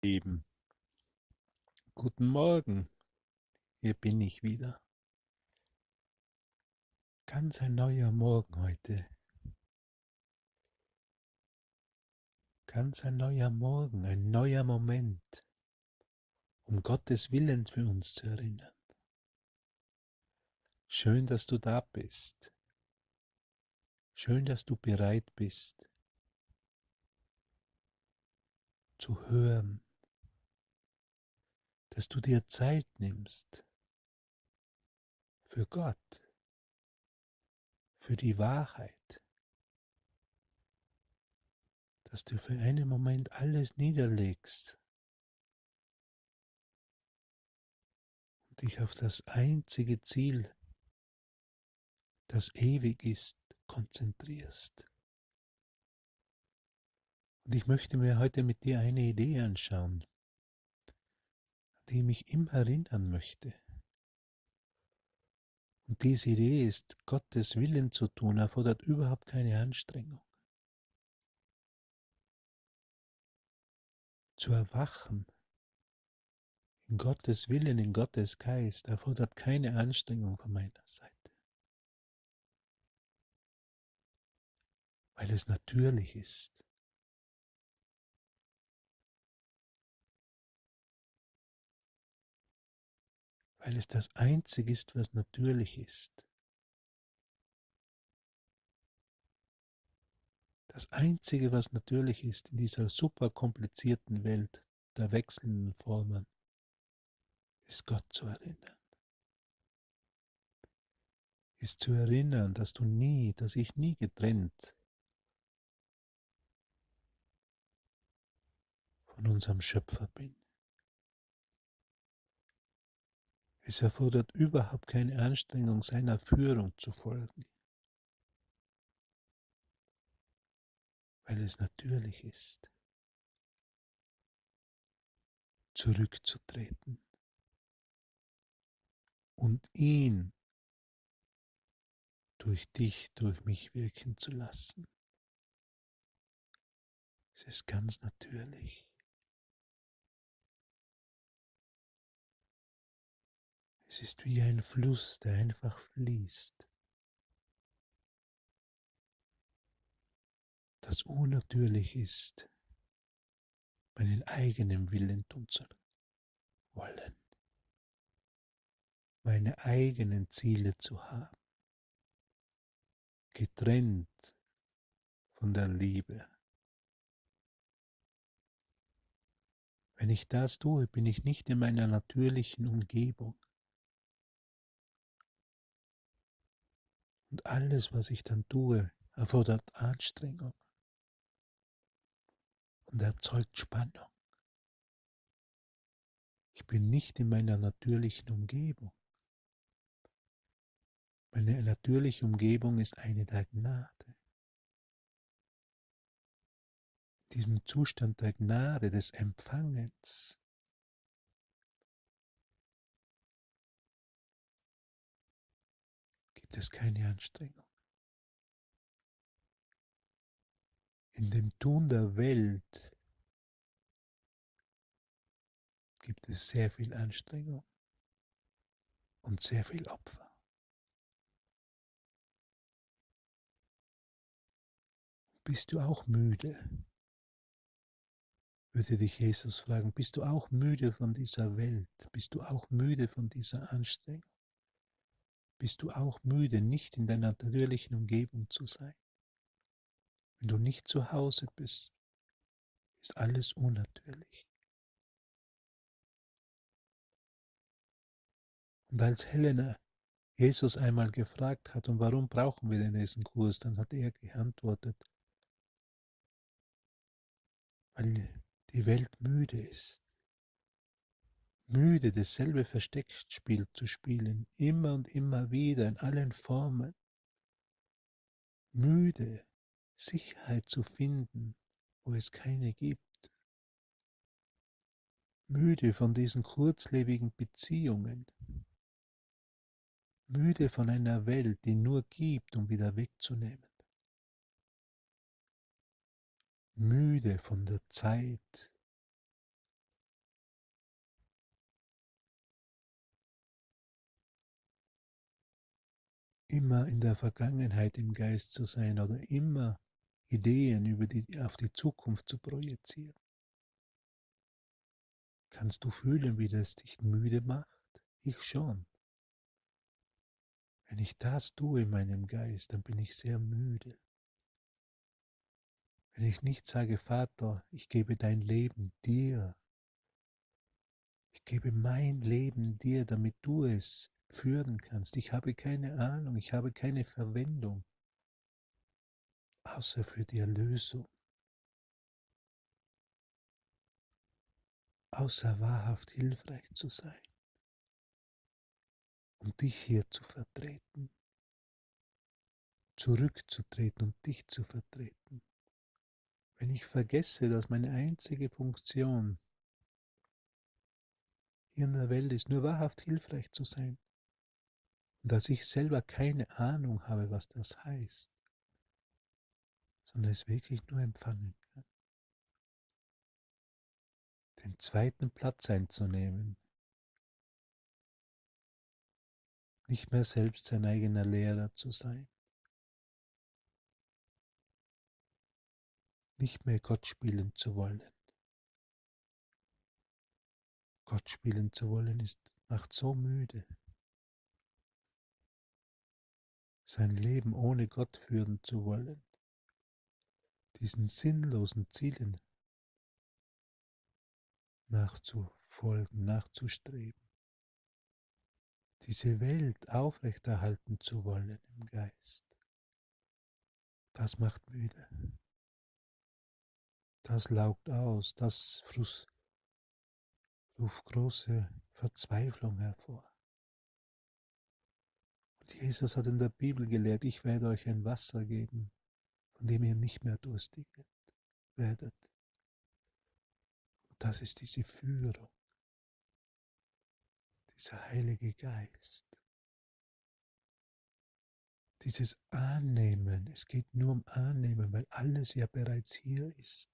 Eben. Guten Morgen, hier bin ich wieder. Ganz ein neuer Morgen heute. Ganz ein neuer Morgen, ein neuer Moment, um Gottes Willen für uns zu erinnern. Schön, dass du da bist. Schön, dass du bereit bist, zu hören, dass du dir Zeit nimmst für Gott, für die Wahrheit, dass du für einen Moment alles niederlegst und dich auf das einzige Ziel, das ewig ist, konzentrierst. Und ich möchte mir heute mit dir eine Idee anschauen, die mich immer erinnern möchte. Und diese Idee ist, Gottes Willen zu tun, erfordert überhaupt keine Anstrengung. Zu erwachen in Gottes Willen, in Gottes Geist, erfordert keine Anstrengung von meiner Seite, weil es natürlich ist. Weil es das Einzige ist, was natürlich ist. Das Einzige, was natürlich ist in dieser super komplizierten Welt der wechselnden Formen, ist Gott zu erinnern. Ist zu erinnern, dass ich nie getrennt von unserem Schöpfer bin. Es erfordert überhaupt keine Anstrengung, seiner Führung zu folgen, weil es natürlich ist, zurückzutreten und ihn durch dich, durch mich wirken zu lassen. Es ist ganz natürlich. Es ist wie ein Fluss, der einfach fließt. Das unnatürlich ist, meinen eigenen Willen tun zu wollen, meine eigenen Ziele zu haben, getrennt von der Liebe. Wenn ich das tue, bin ich nicht in meiner natürlichen Umgebung. Und alles, was ich dann tue, erfordert Anstrengung und erzeugt Spannung. Ich bin nicht in meiner natürlichen Umgebung. Meine natürliche Umgebung ist eine der Gnade. In diesem Zustand der Gnade, des Empfangens, gibt es keine Anstrengung. In dem Tun der Welt gibt es sehr viel Anstrengung und sehr viel Opfer. Bist du auch müde? Würde dich Jesus fragen, bist du auch müde von dieser Welt? Bist du auch müde von dieser Anstrengung? Bist du auch müde, nicht in deiner natürlichen Umgebung zu sein? Wenn du nicht zu Hause bist, ist alles unnatürlich. Und als Helena Jesus einmal gefragt hat, und warum brauchen wir denn diesen Kurs, dann hat er geantwortet, weil die Welt müde ist. Müde, dasselbe Versteckspiel zu spielen, immer und immer wieder in allen Formen. Müde, Sicherheit zu finden, wo es keine gibt. Müde von diesen kurzlebigen Beziehungen. Müde von einer Welt, die nur gibt, um wieder wegzunehmen. Müde von der Zeit, immer in der Vergangenheit im Geist zu sein oder immer Ideen auf die Zukunft zu projizieren. Kannst du fühlen, wie das dich müde macht? Ich schon. Wenn ich das tue in meinem Geist, dann bin ich sehr müde. Wenn ich nicht sage, Vater, ich gebe dein Leben dir, ich gebe mein Leben dir, damit du es führen kannst. Ich habe keine Ahnung, ich habe keine Verwendung, außer für die Erlösung, außer wahrhaft hilfreich zu sein und dich hier zu vertreten, zurückzutreten und dich zu vertreten. Wenn ich vergesse, dass meine einzige Funktion hier in der Welt ist, nur wahrhaft hilfreich zu sein, und dass ich selber keine Ahnung habe, was das heißt, sondern es wirklich nur empfangen kann. Den zweiten Platz einzunehmen, nicht mehr selbst sein eigener Lehrer zu sein, nicht mehr Gott spielen zu wollen. Gott spielen zu wollen macht so müde. Sein Leben ohne Gott führen zu wollen, diesen sinnlosen Zielen nachzufolgen, nachzustreben, diese Welt aufrechterhalten zu wollen im Geist, das macht müde. Das laugt aus, das ruft große Verzweiflung hervor. Und Jesus hat in der Bibel gelehrt, ich werde euch ein Wasser geben, von dem ihr nicht mehr durstig werdet. Und das ist diese Führung, dieser Heilige Geist. Dieses Annehmen, es geht nur um Annehmen, weil alles ja bereits hier ist.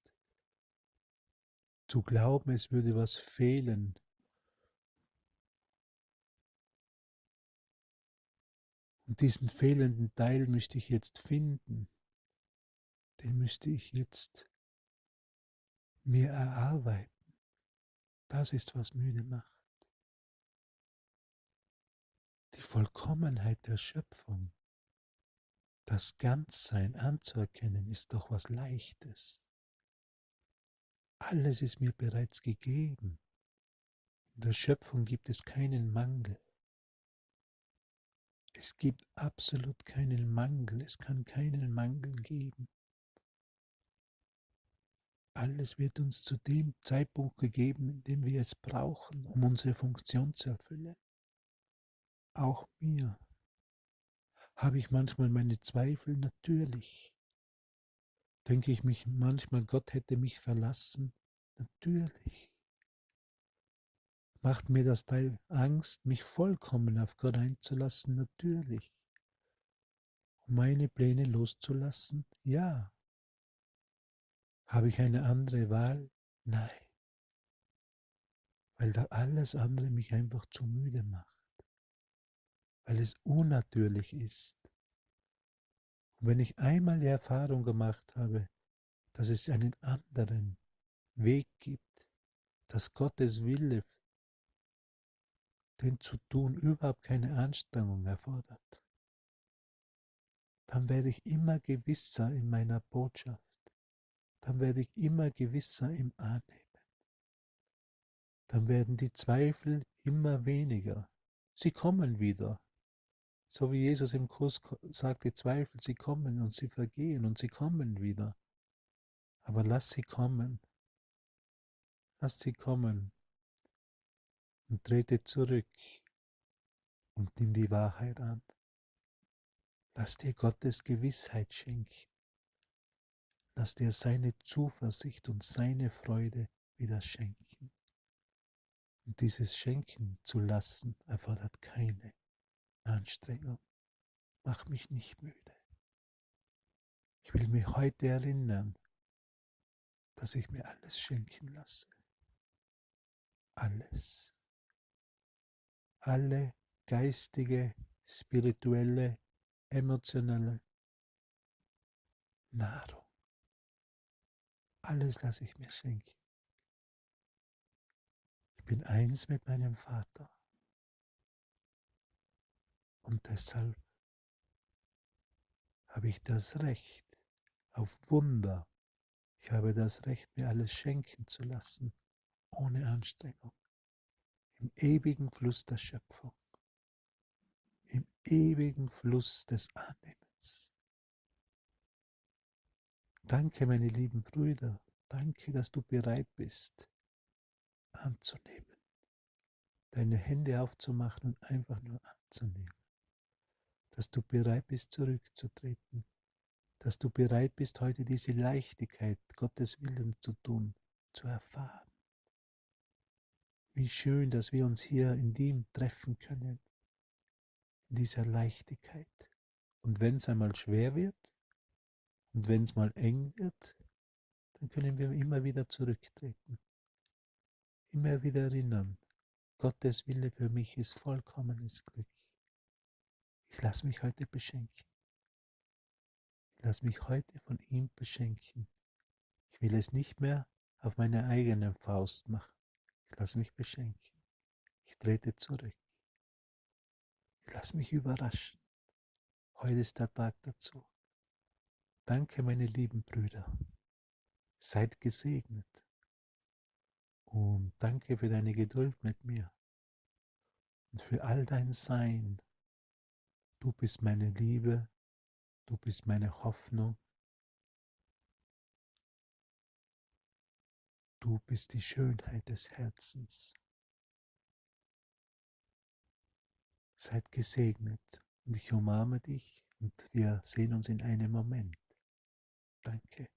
Zu glauben, es würde was fehlen, und diesen fehlenden Teil müsste ich jetzt finden, den müsste ich jetzt mir erarbeiten. Das ist, was müde macht. Die Vollkommenheit der Schöpfung, das Ganzsein anzuerkennen, ist doch was Leichtes. Alles ist mir bereits gegeben. In der Schöpfung gibt es keinen Mangel. Es gibt absolut keinen Mangel. Es kann keinen Mangel geben. Alles wird uns zu dem Zeitpunkt gegeben, in dem wir es brauchen, um unsere Funktion zu erfüllen. Auch mir. Habe ich manchmal meine Zweifel? Natürlich. Denke ich mich manchmal, Gott hätte mich verlassen? Natürlich. Macht mir das Teil Angst, mich vollkommen auf Gott einzulassen? Natürlich. Um meine Pläne loszulassen? Ja. Habe ich eine andere Wahl? Nein. Weil da alles andere mich einfach zu müde macht. Weil es unnatürlich ist. Und wenn ich einmal die Erfahrung gemacht habe, dass es einen anderen Weg gibt, dass Gottes Wille, den zu tun, überhaupt keine Anstrengung erfordert, dann werde ich immer gewisser in meiner Botschaft. Dann werde ich immer gewisser im Annehmen. Dann werden die Zweifel immer weniger. Sie kommen wieder. So wie Jesus im Kurs sagt, die Zweifel, sie kommen und sie vergehen und sie kommen wieder. Aber lass sie kommen. Lass sie kommen und trete zurück und nimm die Wahrheit an. Lass dir Gottes Gewissheit schenken. Lass dir seine Zuversicht und seine Freude wieder schenken. Und dieses Schenken zu lassen erfordert keine Anstrengung. Mach mich nicht müde. Ich will mich heute erinnern, dass ich mir alles schenken lasse. Alles. Alle geistige, spirituelle, emotionale Nahrung. Alles lasse ich mir schenken. Ich bin eins mit meinem Vater. Und deshalb habe ich das Recht auf Wunder. Ich habe das Recht, mir alles schenken zu lassen, ohne Anstrengung, im ewigen Fluss der Schöpfung, im ewigen Fluss des Annehmens. Danke, meine lieben Brüder, danke, dass du bereit bist, anzunehmen, deine Hände aufzumachen und einfach nur anzunehmen, dass du bereit bist, zurückzutreten, dass du bereit bist, heute diese Leichtigkeit, Gottes Willen zu tun, zu erfahren. Wie schön, dass wir uns hier in dem treffen können, in dieser Leichtigkeit. Und wenn es einmal schwer wird und wenn es mal eng wird, dann können wir immer wieder zurücktreten, immer wieder erinnern, Gottes Wille für mich ist vollkommenes Glück. Ich lasse mich heute beschenken. Ich lasse mich heute von ihm beschenken. Ich will es nicht mehr auf meine eigene Faust machen. Ich lasse mich beschenken. Ich trete zurück. Ich lasse mich überraschen. Heute ist der Tag dazu. Danke, meine lieben Brüder. Seid gesegnet. Und danke für deine Geduld mit mir und für all dein Sein. Du bist meine Liebe, du bist meine Hoffnung, du bist die Schönheit des Herzens. Seid gesegnet und ich umarme dich und wir sehen uns in einem Moment. Danke.